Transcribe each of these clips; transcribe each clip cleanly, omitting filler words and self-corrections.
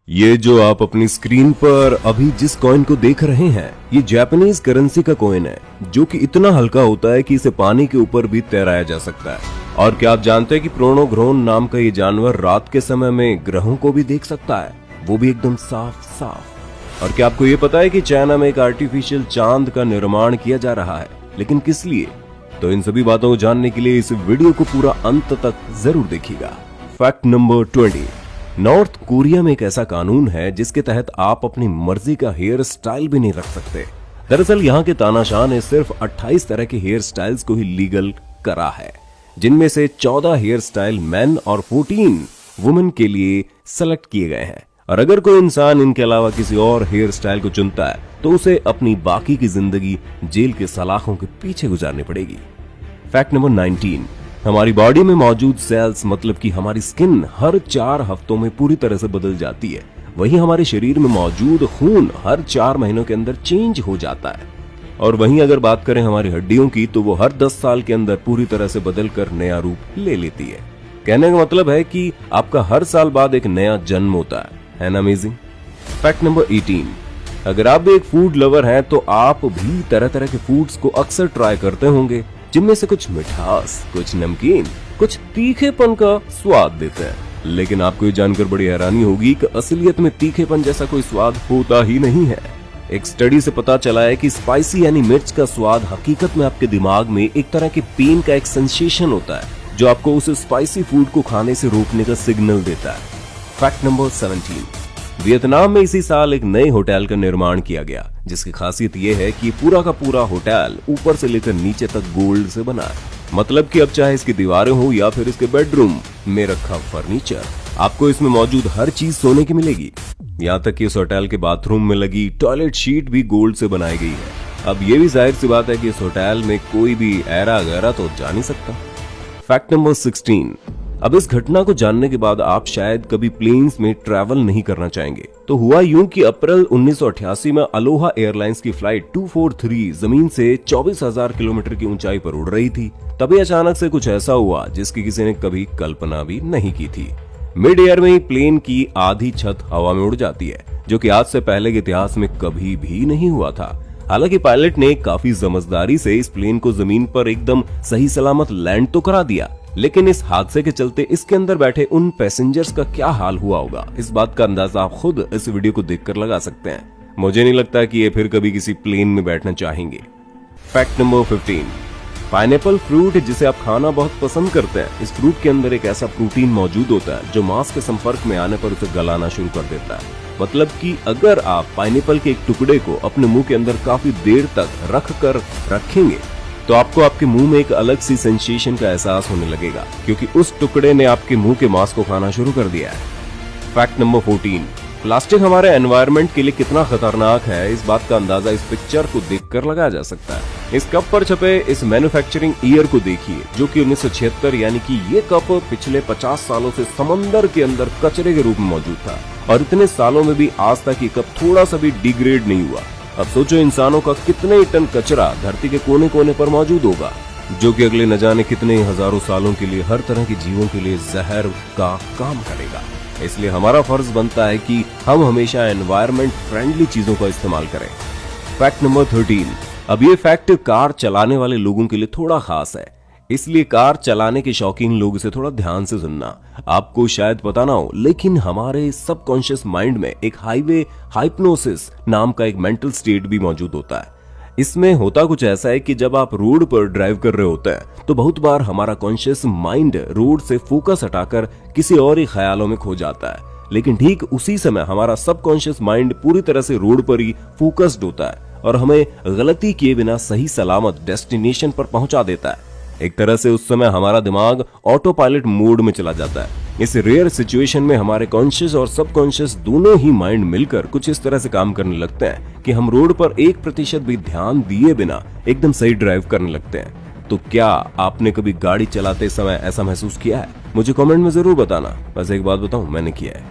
ये जो आप अपनी स्क्रीन पर अभी जिस कॉइन को देख रहे हैं, ये जापानीज करेंसी का कॉइन है जो कि इतना हल्का होता है कि इसे पानी के ऊपर भी तैराया जा सकता है। और क्या आप जानते हैं कि प्रोनोग्रोन नाम का ये जानवर रात के समय में ग्रहों को भी देख सकता है, वो भी एकदम साफ साफ। और क्या आपको ये पता है कि चाइना में एक आर्टिफिशियल चांद का निर्माण किया जा रहा है, लेकिन किस लिए? तो इन सभी बातों को जानने के लिए इस वीडियो को पूरा अंत तक जरूर देखिएगा। Fact number 20। नॉर्थ कोरिया में एक ऐसा कानून है जिसके तहत आप अपनी मर्जी का हेयर स्टाइल भी नहीं रख सकते। दरअसल यहाँ के तानाशाह ने सिर्फ 28 तरह के हेयर स्टाइल्स को ही लीगल करा है, जिनमें से 14 हेयर स्टाइल मेन और 14 वुमेन के लिए सेलेक्ट किए गए हैं। और अगर कोई इंसान इनके अलावा किसी और हेयर स्टाइल को चुनता है तो उसे अपनी बाकी की जिंदगी जेल के सलाखों के पीछे गुजारनी पड़ेगी। Fact number 19। हमारी बॉडी में मौजूद सेल्स मतलब कि हमारी स्किन हर 4 हफ्तों में पूरी तरह से बदल जाती है। वहीं हमारे शरीर में मौजूद खून हर 4 महीनों के अंदर चेंज हो जाता है। और वहीं अगर बात करें हमारी हड्डियों की, तो वो हर 10 साल के अंदर पूरी तरह से बदलकर नया रूप ले लेती है। कहने का मतलब है कि आपका हर साल बाद एक नया जन्म होता है ना अमेजिंग? Fact number 18। अगर आप भी एक फूड लवर हैं तो आप भी तरह तरह के फूड्स को अक्सर ट्राई करते होंगे, जिनमें से कुछ मिठास, कुछ नमकीन, कुछ तीखेपन का स्वाद देते हैं। लेकिन आपको ये जानकर बड़ी हैरानी होगी कि असलियत में तीखेपन जैसा कोई स्वाद होता ही नहीं है। एक स्टडी से पता चला है कि स्पाइसी यानी मिर्च का स्वाद हकीकत में आपके दिमाग में एक तरह के पेन का एक सेंसेशन होता है, जो आपको उस स्पाइसी फूड को खाने से रोकने का सिग्नल देता है। Fact number 17। वियतनाम में इसी साल एक नए होटल का निर्माण किया गया, जिसकी खासियत यह है कि पूरा का पूरा होटल ऊपर से लेकर नीचे तक गोल्ड से बना है। मतलब कि अब चाहे इसकी दीवारें हो या फिर इसके बेडरूम में रखा फर्नीचर, आपको इसमें मौजूद हर चीज सोने की मिलेगी। यहाँ तक कि इस होटल के बाथरूम में लगी टॉयलेट शीट भी गोल्ड से बनाई गई है। अब ये भी जाहिर सी बात है कि इस होटल में कोई भी ऐरा गैरा तो जा नहीं सकता। Fact number 16। अब इस घटना को जानने के बाद आप शायद कभी प्लेन्स में ट्रैवल नहीं करना चाहेंगे। तो हुआ यूं कि अप्रैल 1988 में अलोहा एयरलाइंस की फ्लाइट 243 जमीन से 24,000 किलोमीटर की ऊंचाई पर उड़ रही थी। तभी अचानक से कुछ ऐसा हुआ जिसकी किसी ने कभी कल्पना भी नहीं की थी। मिड एयर में ही प्लेन की आधी छत हवा में उड़ जाती है, जो कि आज से पहले के इतिहास में कभी भी नहीं हुआ था। हालांकि पायलट ने काफी समझदारी से इस प्लेन को जमीन पर एकदम सही सलामत लैंड तो करा दिया, लेकिन इस हादसे के चलते इसके अंदर बैठे उन पैसेंजर्स का क्या हाल हुआ होगा, इस बात का अंदाजा आप खुद इस वीडियो को देखकर लगा सकते हैं। मुझे नहीं लगता कि ये फिर कभी किसी प्लेन में बैठना चाहेंगे। Fact number 15। पाइनएप्पल फ्रूट, जिसे आप खाना बहुत पसंद करते हैं, इस फ्रूट के अंदर एक ऐसा प्रोटीन मौजूद होता है जो मांस के संपर्क में आने पर उसे गलाना शुरू कर देता है। मतलब कि अगर आप पाइनएप्पल के एक टुकड़े को अपने मुंह के अंदर काफी देर तक रखेंगे तो आपको आपके मुंह में एक अलग सी सेंसेशन का एहसास होने लगेगा, क्योंकि उस टुकड़े ने आपके मुंह के मांस को खाना शुरू कर दिया है। Fact number 14। प्लास्टिक हमारे एनवायरनमेंट के लिए कितना खतरनाक है, इस बात का अंदाजा इस पिक्चर को देखकर लगाया जा सकता है। इस कप पर छपे इस मैन्युफैक्चरिंग ईयर को देखिए, जो कि 1976, यानी कि ये कप पिछले 50 सालों से समंदर के अंदर कचरे के रूप में मौजूद था, और इतने सालों में भी आज तक ये कप थोड़ा सा भी डिग्रेड नहीं हुआ। अब सोचो इंसानों का कितने टन कचरा धरती के कोने कोने पर मौजूद होगा, जो कि अगले न जाने कितने हजारों सालों के लिए हर तरह के जीवों के लिए जहर का काम करेगा। इसलिए हमारा फर्ज बनता है कि हम हमेशा एनवायरनमेंट फ्रेंडली चीजों का इस्तेमाल करें। Fact number 13। अब ये फैक्ट कार चलाने वाले लोगों के लिए थोड़ा खास है, इसलिए कार चलाने के शौकीन लोग इसे थोड़ा ध्यान से सुनना। आपको शायद पता ना हो, लेकिन हमारे सबकॉन्शियस माइंड में एक हाईवे हाइप्नोसिस नाम का एक मेंटल स्टेट भी मौजूद होता है। इसमें होता कुछ ऐसा है कि जब आप रोड पर ड्राइव कर रहे होते हैं तो बहुत बार हमारा कॉन्शियस माइंड रोड से फोकस हटाकर किसी और ही ख्यालों में खो जाता है, लेकिन ठीक उसी समय हमारा सबकॉन्शियस माइंड पूरी तरह से रोड पर ही फोकस्ड होता है और हमें गलती किए बिना सही सलामत डेस्टिनेशन पर पहुंचा देता है। एक तरह से उस समय हमारा दिमाग ऑटो पायलट मोड में चला जाता है। इस रेयर सिचुएशन में हमारे कॉन्शियस और सबकॉन्शियस दोनों ही माइंड मिलकर कुछ इस तरह से काम करने लगते हैं कि हम रोड पर 1% भी ध्यान दिए बिना एकदम सही ड्राइव करने लगते हैं। तो क्या आपने कभी गाड़ी चलाते समय ऐसा महसूस किया है? मुझे कमेंट में जरूर बताना। बस एक बात बताऊं, मैंने किया है।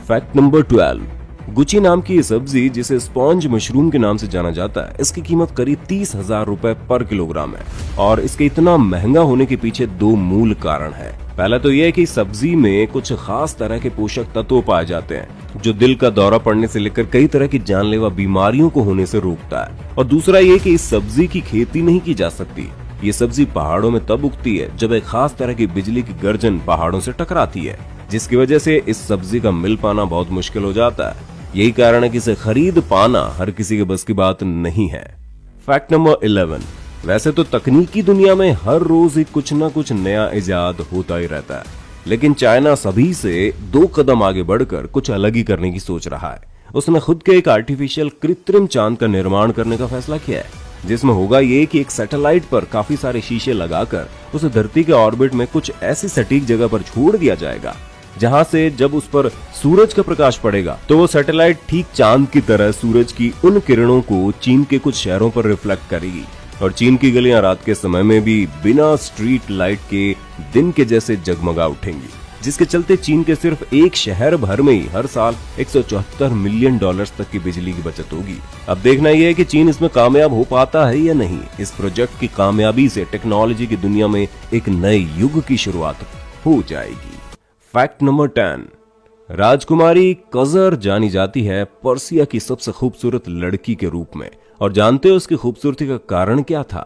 Fact number 12। गुची नाम की ये सब्जी, जिसे स्पॉन्ज मशरूम के नाम से जाना जाता है, इसकी कीमत करीब 30,000 रुपए पर किलोग्राम है। और इसके इतना महंगा होने के पीछे दो मूल कारण है। पहला तो यह है कि सब्जी में कुछ खास तरह के पोषक तत्व पाए जाते हैं जो दिल का दौरा पड़ने से लेकर कई तरह की जानलेवा बीमारियों को होने से रोकता है। और दूसरा ये कि इस सब्जी की खेती नहीं की जा सकती। ये सब्जी पहाड़ों में तब उगती है जब एक खास तरह की बिजली की गर्जन पहाड़ों से टकराती है, जिसकी वजह से इस सब्जी का मिल पाना बहुत मुश्किल हो जाता है। यही कारण है कि इसे खरीद पाना हर किसी के बस की बात नहीं है। Fact number 11। वैसे तो तकनीकी दुनिया में हर रोज ही कुछ ना कुछ नया इजाद होता ही रहता है, लेकिन चाइना सभी से 2 कदम आगे बढ़कर कुछ अलग ही करने की सोच रहा है। उसने खुद के एक आर्टिफिशियल कृत्रिम चांद का निर्माण करने का फैसला किया है, जिसमें होगा ये कि एक सैटेलाइट पर काफी सारे शीशे लगाकर उसे धरती के ऑर्बिट में कुछ ऐसी सटीक जगह पर छोड़ दिया जाएगा जहां से जब उस पर सूरज का प्रकाश पड़ेगा तो वो सैटेलाइट ठीक चांद की तरह सूरज की उन किरणों को चीन के कुछ शहरों पर रिफ्लेक्ट करेगी। और चीन की गलियां रात के समय में भी बिना स्ट्रीट लाइट के दिन के जैसे जगमगा उठेंगी, जिसके चलते चीन के सिर्फ एक शहर भर में ही हर साल 174 मिलियन डॉलर्स तक की बिजली की बचत होगी। अब देखना यह है कि चीन इसमें कामयाब हो पाता है या नहीं। इस प्रोजेक्ट की कामयाबी से टेक्नोलॉजी की दुनिया में एक नए युग की शुरुआत हो जाएगी। Fact number 10। राजकुमारी कजर जानी जाती है पर्सिया की सबसे खूबसूरत लड़की के रूप में। और जानते हो उसकी खूबसूरती का कारण क्या था?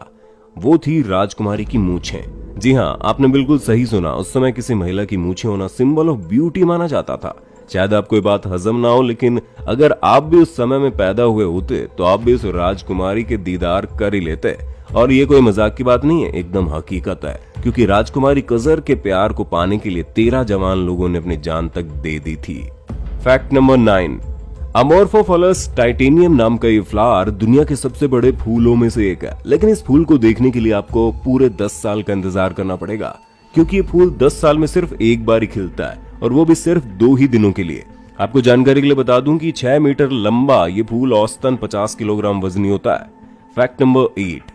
वो थी राजकुमारी की मूछें। जी हाँ, आपने बिल्कुल सही सुना। उस समय किसी महिला की मूछें होना सिंबल ऑफ ब्यूटी माना जाता था। शायद आपको ये बात हजम ना हो, लेकिन अगर आप भी उस समय में पैदा हुए होते तो आप भी उस राजकुमारी के दीदार कर ही लेते। और ये कोई मजाक की बात नहीं है, एकदम हकीकत है, क्योंकि राजकुमारी कजर के प्यार को पाने के लिए 13 जवान लोगों ने अपनी जान तक दे दी थी। Fact number 9। अमोर्फोफॉलस टाइटेनियम नाम का ये फ्लावर दुनिया के सबसे बड़े फूलों में से एक है, लेकिन इस फूल को देखने के लिए आपको पूरे 10 साल का इंतजार करना पड़ेगा, क्योंकि ये फूल 10 साल में सिर्फ एक बार ही खिलता है, और वो भी सिर्फ 2 ही दिनों के लिए। आपको जानकारी के लिए बता दूं कि 6 मीटर लंबा ये फूल औसतन 50 किलोग्राम वजनी होता है। Fact number 8।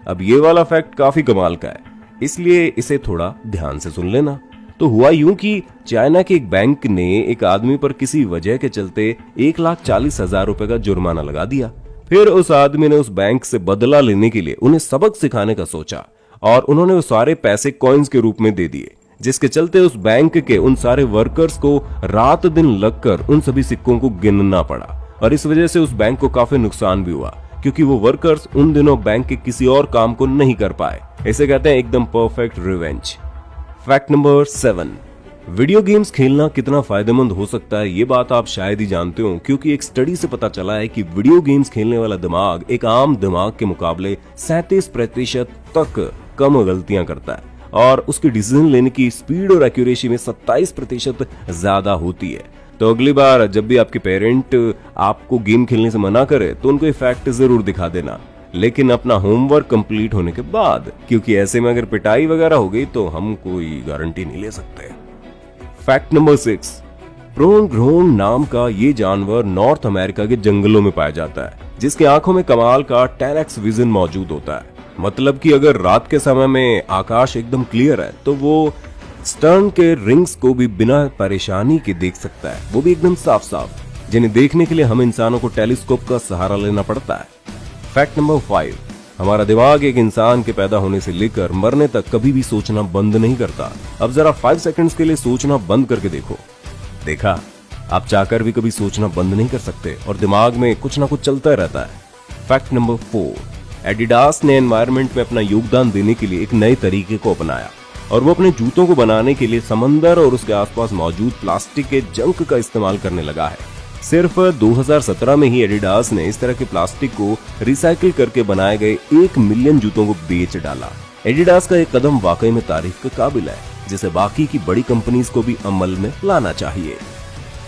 अब ये वाला फैक्ट काफी कमाल का है, इसलिए इसे थोड़ा ध्यान से सुन लेना। तो हुआ यूं कि चाइना के एक बैंक ने एक आदमी पर किसी वजह के चलते 1,40,000 रुपए का जुर्माना लगा दिया। फिर उस आदमी ने उस बैंक से बदला लेने के लिए उन्हें सबक सिखाने का सोचा, और उन्होंने वो सारे पैसे कॉइन्स के रूप में दे दिए, जिसके चलते उस बैंक के उन सारे वर्कर्स को रात दिन लगकर उन सभी सिक्कों को गिनना पड़ा। और इस वजह से उस बैंक को काफी नुकसान भी हुआ, क्योंकि वो वर्कर्स उन दिनों बैंक के किसी और काम को नहीं कर पाए। इसे कहते हैं एकदम perfect revenge. Fact number 7। Video games खेलना कितना फायदेमंद हो सकता है ये बात आप शायद ही जानते हो, क्योंकि एक स्टडी से पता चला है कि वीडियो गेम्स खेलने वाला दिमाग एक आम दिमाग के मुकाबले 37% तक कम गलतियां करता है, और उसकी डिसीजन लेने की स्पीड और एक्यूरेसी में 27% ज्यादा होती है। तो अगली बार जब भी आपके पेरेंट आपको गेम खेलने से मना करे तो उनको ये फैक्ट जरूर दिखा देना, लेकिन अपना होमवर्क कंप्लीट होने के बाद, क्योंकि ऐसे में अगर पिटाई वगैरह हो गई तो हम कोई गारंटी नहीं ले सकते। Fact number 6। प्रोनग्रोन नाम का ये जानवर नॉर्थ अमेरिका के जंगलों में पाया जाता है, जिसके आंखों में कमाल का 10x विजन मौजूद होता है। मतलब कि अगर रात के समय में आकाश एकदम क्लियर है तो वो स्टर्न के रिंग्स को भी बिना परेशानी के देख सकता है, वो भी एकदम साफ साफ, जिन्हें देखने के लिए हम इंसानों को टेलीस्कोप का सहारा लेना पड़ता है। Fact number 5। हमारा दिमाग एक इंसान के पैदा होने से लेकर मरने तक कभी भी सोचना बंद नहीं करता। अब जरा 5 सेकंड्स के लिए सोचना बंद करके देखो। देखा, आप चाहकर भी कभी सोचना बंद नहीं कर सकते, और दिमाग में कुछ ना कुछ चलता रहता है। Fact number 4। एडिडास ने एनवायरनमेंट में अपना योगदान देने के लिए एक नए तरीके को अपनाया, और वो अपने जूतों को बनाने के लिए समंदर और उसके आसपास मौजूद प्लास्टिक के जंक का इस्तेमाल करने लगा है। सिर्फ 2017 में ही एडिडास ने इस तरह के प्लास्टिक को रिसाइकिल करके बनाए गए 1 मिलियन जूतों को बेच डाला। एडिडास का एक कदम वाकई में तारीफ के काबिल है, जिसे बाकी की बड़ी कंपनीज को भी अमल में लाना चाहिए।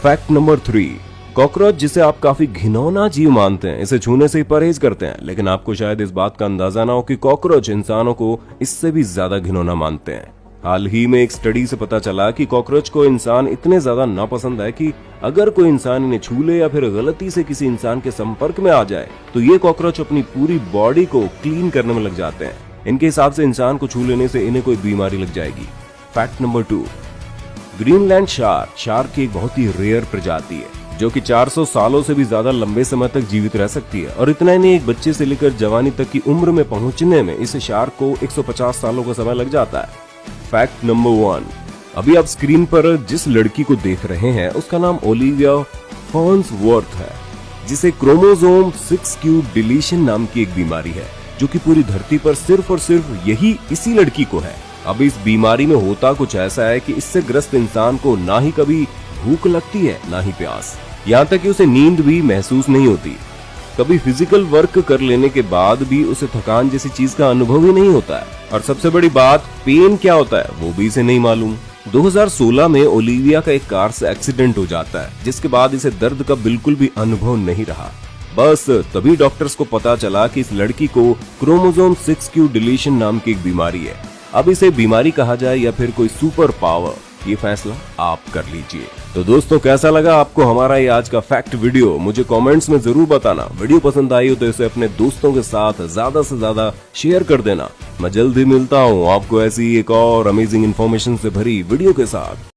Fact number 3। कॉकरोच, जिसे आप काफी घिनौना जीव मानते हैं, इसे छूने से ही परहेज करते हैं, लेकिन आपको शायद इस बात का अंदाजा ना हो कि कॉकरोच इंसानों को इससे भी ज्यादा घिनौना मानते हैं। हाल ही में एक स्टडी से पता चला कि कॉकरोच को इंसान इतने ज्यादा नापसंद है कि अगर कोई इंसान इन्हें छू ले या फिर गलती से किसी इंसान के संपर्क में आ जाए तो ये कॉकरोच अपनी पूरी बॉडी को क्लीन करने में लग जाते हैं। इनके हिसाब से इंसान को छू लेने से इन्हें कोई बीमारी लग जाएगी। Fact number 2। ग्रीनलैंड शार्क की एक बहुत ही रेयर प्रजाति है, जो कि 400 सालों से भी ज्यादा लंबे समय तक जीवित रह सकती है। और इतना ही नहीं, एक बच्चे से लेकर जवानी तक की उम्र में पहुंचने में इस शार्क को 150 सालों का समय लग जाता है। फैक्ट नंबर 1, अभी आप स्क्रीन पर जिस लड़की को देख रहे हैं उसका नाम ओलिविया फॉर्न्सवर्थ है, जिसे क्रोमोसोम 6q डिलीशन नाम की एक बीमारी है, जो कि पूरी धरती पर सिर्फ और सिर्फ यही इसी लड़की को है। अब इस बीमारी में होता कुछ ऐसा है कि इससे ग्रस्त इंसान को ना ही कभी भूख लगती है ना ही प्यास, यहाँ तक कि उसे नींद भी महसूस नहीं होती। कभी फिजिकल वर्क कर लेने के बाद भी उसे थकान जैसी चीज का अनुभव ही नहीं होता है। और सबसे बड़ी बात, पेन क्या होता है वो भी इसे नहीं मालूम। 2016 में ओलिविया का एक कार से एक्सीडेंट हो जाता है, जिसके बाद इसे दर्द का बिल्कुल भी अनुभव नहीं रहा। बस तभी डॉक्टर्स को पता चला कि इस लड़की को क्रोमोसोम 6q डिलीशन नाम की एक बीमारी है। अब इसे बीमारी कहा जाए या फिर कोई सुपर पावर, ये फैसला आप कर लीजिए। तो दोस्तों, कैसा लगा आपको हमारा ये आज का फैक्ट वीडियो? मुझे कमेंट्स में जरूर बताना। वीडियो पसंद आई हो तो इसे अपने दोस्तों के साथ ज्यादा से ज्यादा शेयर कर देना। मैं जल्द ही मिलता हूँ आपको ऐसी एक और अमेजिंग इन्फॉर्मेशन से भरी वीडियो के साथ।